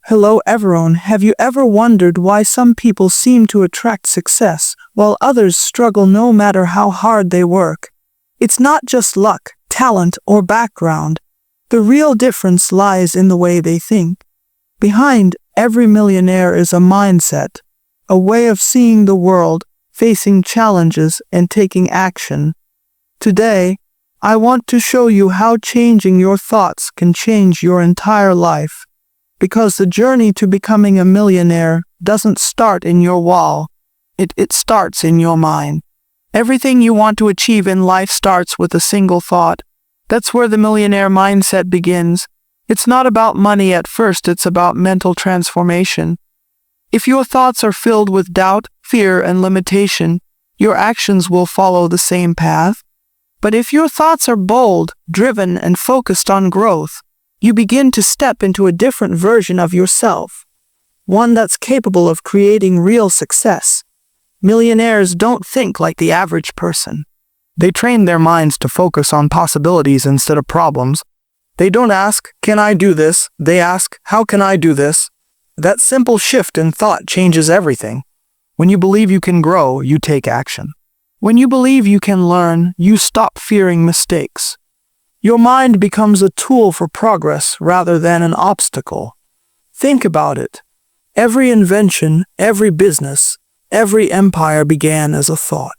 Hello everyone, have you ever wondered why some people seem to attract success, while others struggle no matter how hard they work? It's not just luck, talent, or background. The real difference lies in the way they think. Behind every millionaire is a mindset, a way of seeing the world, facing challenges, and taking action. Today, I want to show you how changing your thoughts can change your entire life. Because the journey to becoming a millionaire doesn't start in your wall. It starts in your mind. Everything you want to achieve in life starts with a single thought. That's where the millionaire mindset begins. It's not about money at first, it's about mental transformation. If your thoughts are filled with doubt, fear, and limitation, your actions will follow the same path. But if your thoughts are bold, driven, and focused on growth, you begin to step into a different version of yourself, one that's capable of creating real success. Millionaires don't think like the average person. They train their minds to focus on possibilities instead of problems. They don't ask, "Can I do this?" They ask, "How can I do this?" That simple shift in thought changes everything. When you believe you can grow, you take action. When you believe you can learn, you stop fearing mistakes. Your mind becomes a tool for progress rather than an obstacle. Think about it. Every invention, every business, every empire began as a thought.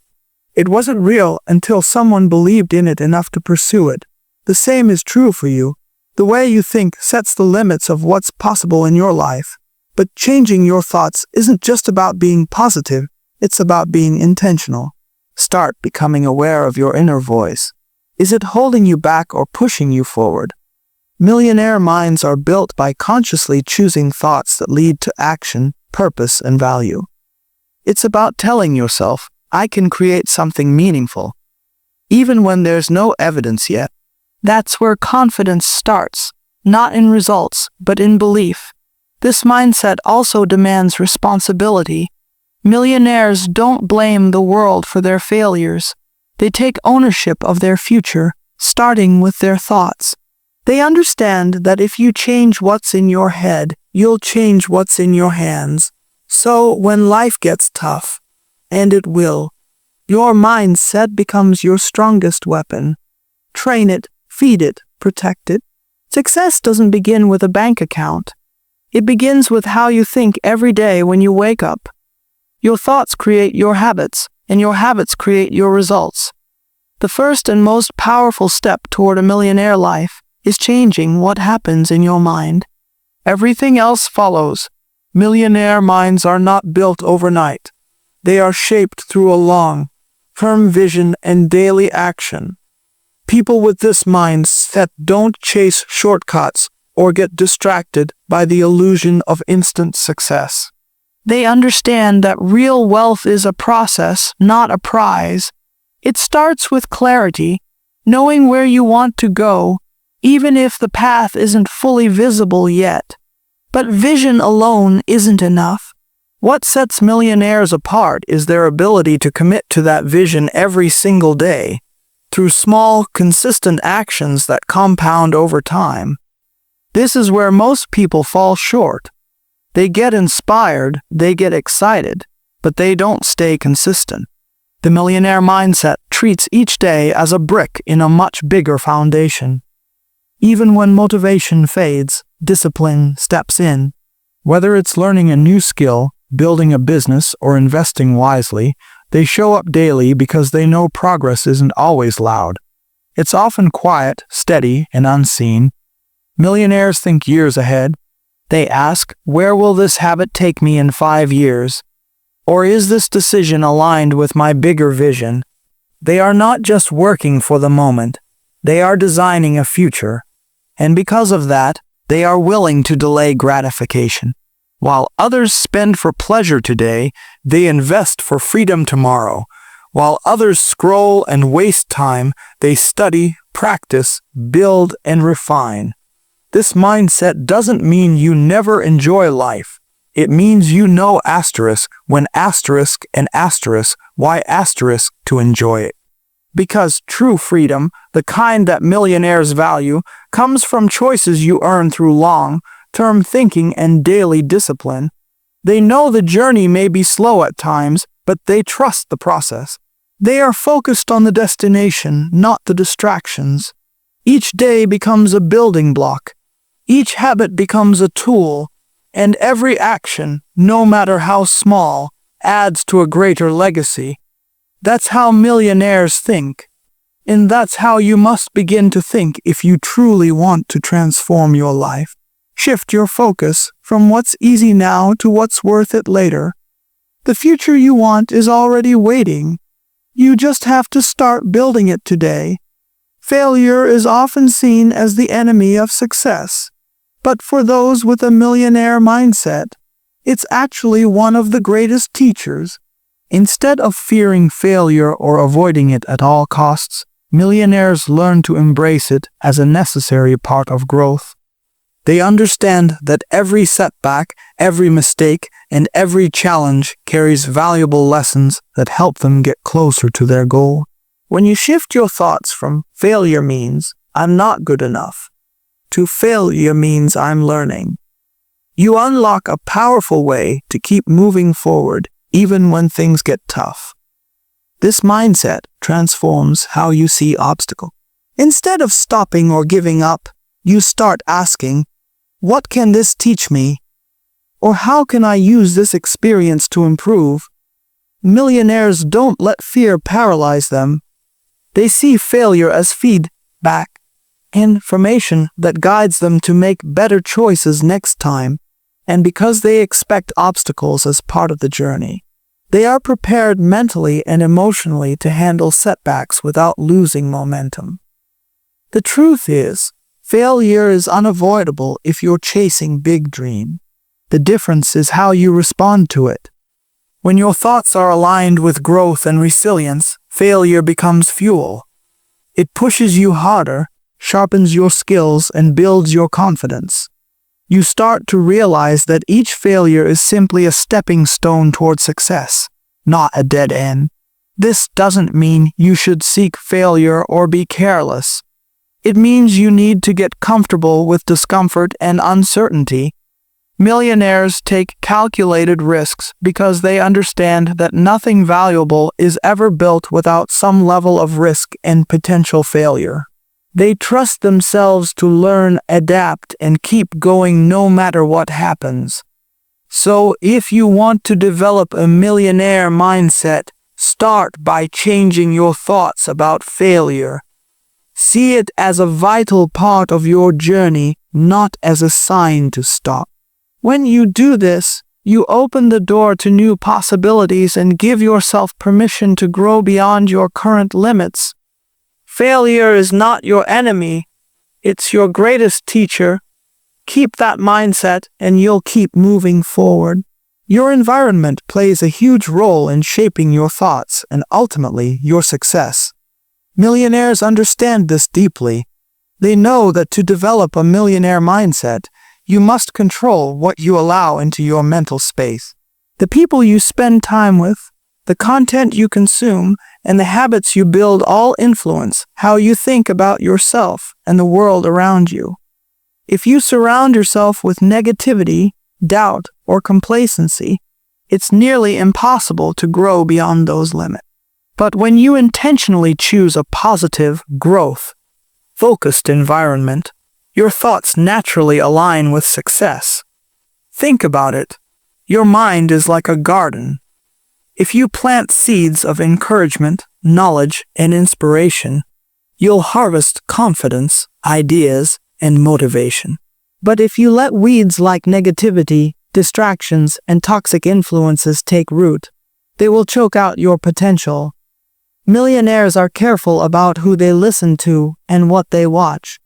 It wasn't real until someone believed in it enough to pursue it. The same is true for you. The way you think sets the limits of what's possible in your life. But changing your thoughts isn't just about being positive, it's about being intentional. Start becoming aware of your inner voice. Is it holding you back or pushing you forward? Millionaire minds are built by consciously choosing thoughts that lead to action, purpose, and value. It's about telling yourself, "I can create something meaningful," even when there's no evidence yet. That's where confidence starts, not in results, but in belief. This mindset also demands responsibility. Millionaires don't blame the world for their failures. They take ownership of their future, starting with their thoughts. They understand that if you change what's in your head, you'll change what's in your hands. So when life gets tough, and it will, your mindset becomes your strongest weapon. Train it, feed it, protect it. Success doesn't begin with a bank account. It begins with how you think every day when you wake up. Your thoughts create your habits, and your habits create your results. The first and most powerful step toward a millionaire life is changing what happens in your mind. Everything else follows. Millionaire minds are not built overnight. They are shaped through a long, firm vision and daily action. People with this mindset don't chase shortcuts or get distracted by the illusion of instant success. They understand that real wealth is a process, not a prize. It starts with clarity, knowing where you want to go, even if the path isn't fully visible yet. But vision alone isn't enough. What sets millionaires apart is their ability to commit to that vision every single day, through small, consistent actions that compound over time. This is where most people fall short. They get inspired, they get excited, but they don't stay consistent. The millionaire mindset treats each day as a brick in a much bigger foundation. Even when motivation fades, discipline steps in. Whether it's learning a new skill, building a business, or investing wisely, they show up daily because they know progress isn't always loud. It's often quiet, steady, and unseen. Millionaires think years ahead. They ask, "Where will this habit take me in 5 years? Or is this decision aligned with my bigger vision?" They are not just working for the moment. They are designing a future. And because of that, they are willing to delay gratification. While others spend for pleasure today, they invest for freedom tomorrow. While others scroll and waste time, they study, practice, build, and refine. This mindset doesn't mean you never enjoy life. It means you know asterisk, when asterisk, and asterisk, why asterisk to enjoy it. Because true freedom, the kind that millionaires value, comes from choices you earn through long, long-term thinking and daily discipline. They know the journey may be slow at times, but they trust the process. They are focused on the destination, not the distractions. Each day becomes a building block. Each habit becomes a tool, and every action, no matter how small, adds to a greater legacy. That's how millionaires think. And that's how you must begin to think if you truly want to transform your life. Shift your focus from what's easy now to what's worth it later. The future you want is already waiting. You just have to start building it today. Failure is often seen as the enemy of success. But for those with a millionaire mindset, it's actually one of the greatest teachers. Instead of fearing failure or avoiding it at all costs, millionaires learn to embrace it as a necessary part of growth. They understand that every setback, every mistake, and every challenge carries valuable lessons that help them get closer to their goal. When you shift your thoughts from failure means I'm not good enough to failure means I'm learning, you unlock a powerful way to keep moving forward even when things get tough. This mindset transforms how you see obstacles. Instead of stopping or giving up, you start asking, what can this teach me? Or how can I use this experience to improve? Millionaires don't let fear paralyze them. They see failure as feedback, information that guides them to make better choices next time. And because they expect obstacles as part of the journey, they are prepared mentally and emotionally to handle setbacks without losing momentum. The truth is, failure is unavoidable if you're chasing big dreams. The difference is how you respond to it. When your thoughts are aligned with growth and resilience, failure becomes fuel. It pushes you harder, sharpens your skills, and builds your confidence. You start to realize that each failure is simply a stepping stone toward success, not a dead end. This doesn't mean you should seek failure or be careless. It means you need to get comfortable with discomfort and uncertainty. Millionaires take calculated risks because they understand that nothing valuable is ever built without some level of risk and potential failure. They trust themselves to learn, adapt, and keep going no matter what happens. So, if you want to develop a millionaire mindset, start by changing your thoughts about failure. See it as a vital part of your journey, not as a sign to stop. When you do this, you open the door to new possibilities and give yourself permission to grow beyond your current limits. Failure is not your enemy, it's your greatest teacher. Keep that mindset and you'll keep moving forward. Your environment plays a huge role in shaping your thoughts and ultimately your success. Millionaires understand this deeply. They know that to develop a millionaire mindset, you must control what you allow into your mental space. The people you spend time with, the content you consume, and the habits you build all influence how you think about yourself and the world around you. If you surround yourself with negativity, doubt, or complacency, it's nearly impossible to grow beyond those limits. But when you intentionally choose a positive, growth-focused environment, your thoughts naturally align with success. Think about it. Your mind is like a garden. If you plant seeds of encouragement, knowledge, and inspiration, you'll harvest confidence, ideas, and motivation. But if you let weeds like negativity, distractions, and toxic influences take root, they will choke out your potential. Millionaires are careful about who they listen to and what they watch.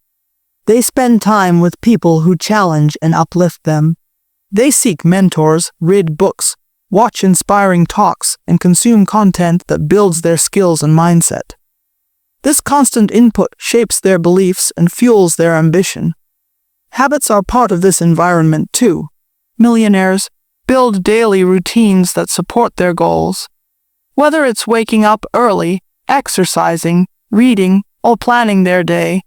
They spend time with people who challenge and uplift them. They seek mentors, read books, watch inspiring talks, and consume content that builds their skills and mindset. This constant input shapes their beliefs and fuels their ambition. Habits are part of this environment too. Millionaires build daily routines that support their goals. Whether it's waking up early, exercising, reading, or planning their day,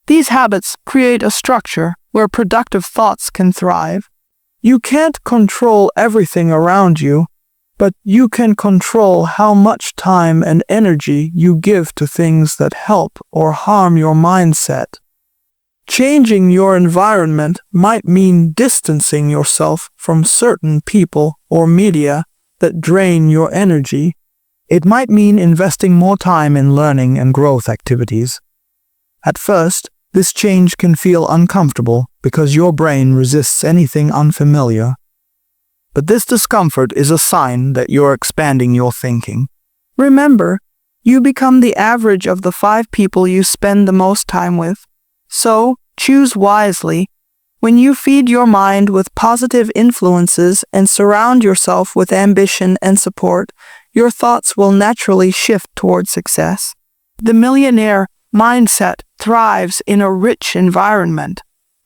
These habits create a structure where productive thoughts can thrive. You can't control everything around you, but you can control how much time and energy you give to things that help or harm your mindset. Changing your environment might mean distancing yourself from certain people or media that drain your energy. It might mean investing more time in learning and growth activities. At first, this change can feel uncomfortable because your brain resists anything unfamiliar. But this discomfort is a sign that you're expanding your thinking. Remember, you become the average of the 5 people you spend the most time with. So, choose wisely. When you feed your mind with positive influences and surround yourself with ambition and support, your thoughts will naturally shift toward success. The millionaire mindset thrives in a rich environment,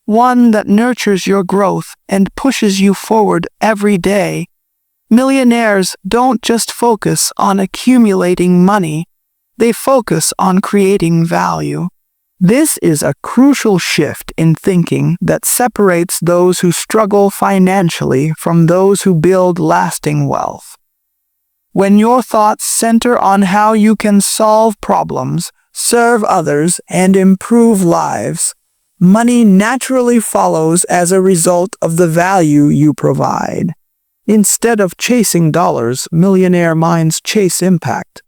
one that nurtures your growth and pushes you forward every day. Millionaires don't just focus on accumulating money, they focus on creating value. This is a crucial shift in thinking that separates those who struggle financially from those who build lasting wealth. When your thoughts center on how you can solve problems, serve others, and improve lives, money naturally follows as a result of the value you provide. Instead of chasing dollars, millionaire minds chase impact.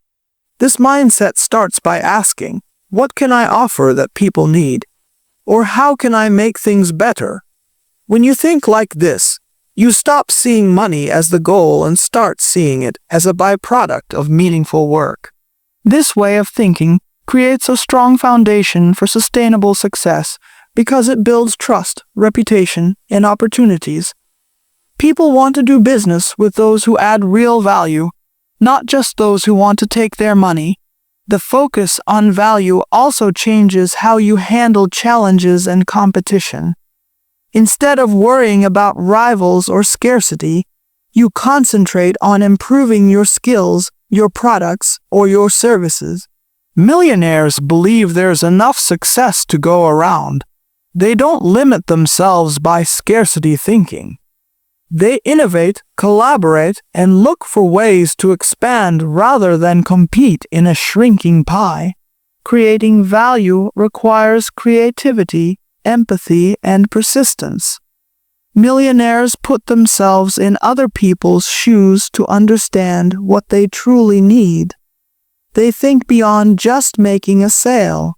This mindset starts by asking, what can I offer that people need? Or how can I make things better? When you think like this, you stop seeing money as the goal and start seeing it as a byproduct of meaningful work. This way of thinking creates a strong foundation for sustainable success because it builds trust, reputation, and opportunities. People want to do business with those who add real value, not just those who want to take their money. The focus on value also changes how you handle challenges and competition. Instead of worrying about rivals or scarcity, you concentrate on improving your skills, your products, or your services. Millionaires believe there's enough success to go around. They don't limit themselves by scarcity thinking. They innovate, collaborate, and look for ways to expand rather than compete in a shrinking pie. Creating value requires creativity, empathy, and persistence. Millionaires put themselves in other people's shoes to understand what they truly need. They think beyond just making a sale.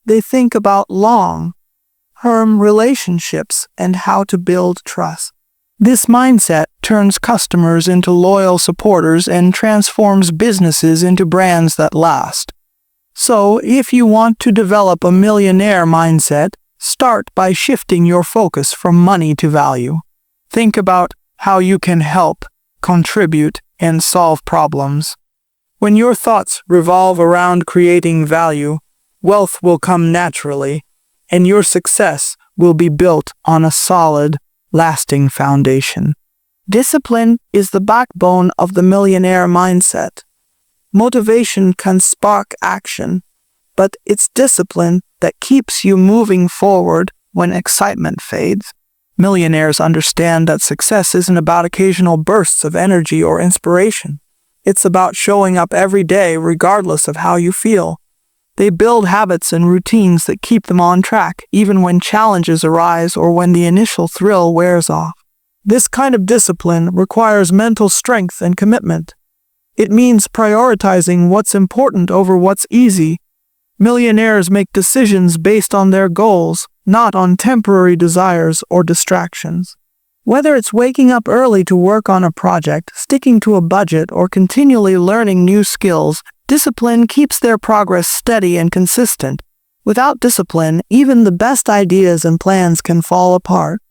They think about long-term relationships and how to build trust. This mindset turns customers into loyal supporters and transforms businesses into brands that last. So, if you want to develop a millionaire mindset, start by shifting your focus from money to value. Think about how you can help, contribute, and solve problems. When your thoughts revolve around creating value, wealth will come naturally, and your success will be built on a solid, lasting foundation. Discipline is the backbone of the millionaire mindset. Motivation can spark action, but it's discipline that keeps you moving forward when excitement fades. Millionaires understand that success isn't about occasional bursts of energy or inspiration. It's about showing up every day regardless of how you feel. They build habits and routines that keep them on track even when challenges arise or when the initial thrill wears off. This kind of discipline requires mental strength and commitment. It means prioritizing what's important over what's easy. Millionaires make decisions based on their goals, not on temporary desires or distractions. Whether it's waking up early to work on a project, sticking to a budget, or continually learning new skills, discipline keeps their progress steady and consistent. Without discipline, even the best ideas and plans can fall apart.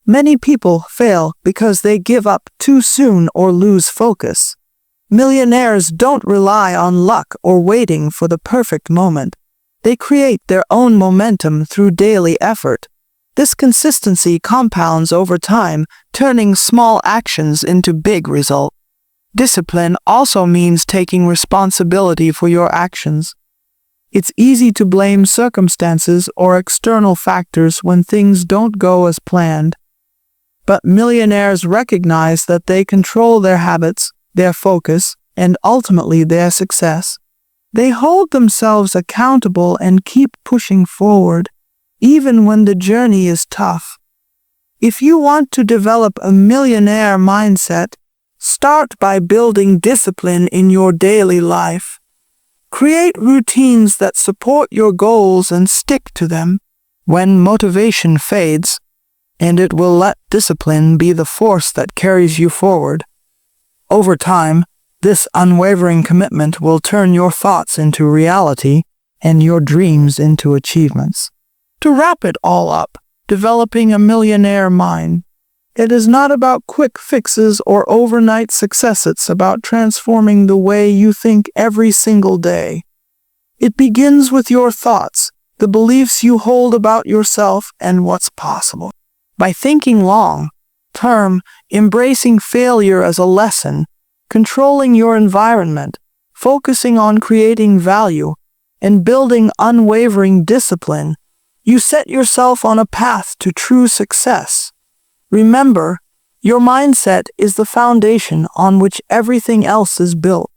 Many people fail because they give up too soon or lose focus. Millionaires don't rely on luck or waiting for the perfect moment. They create their own momentum through daily effort. This consistency compounds over time, turning small actions into big results. Discipline also means taking responsibility for your actions. It's easy to blame circumstances or external factors when things don't go as planned. But millionaires recognize that they control their habits, their focus, and ultimately their success. They hold themselves accountable and keep pushing forward, even when the journey is tough. If you want to develop a millionaire mindset, start by building discipline in your daily life. Create routines that support your goals and stick to them. When motivation fades, and it will let discipline be the force that carries you forward. Over time, this unwavering commitment will turn your thoughts into reality and your dreams into achievements. To wrap it all up, developing a millionaire mind. It is not about quick fixes or overnight success. It's about transforming the way you think every single day. It begins with your thoughts, the beliefs you hold about yourself and what's possible. By thinking long-term, embracing failure as a lesson, controlling your environment, focusing on creating value, and building unwavering discipline, you set yourself on a path to true success. Remember, your mindset is the foundation on which everything else is built.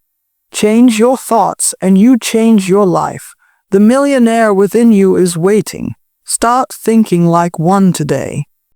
Change your thoughts and you change your life. The millionaire within you is waiting. Start thinking like one today.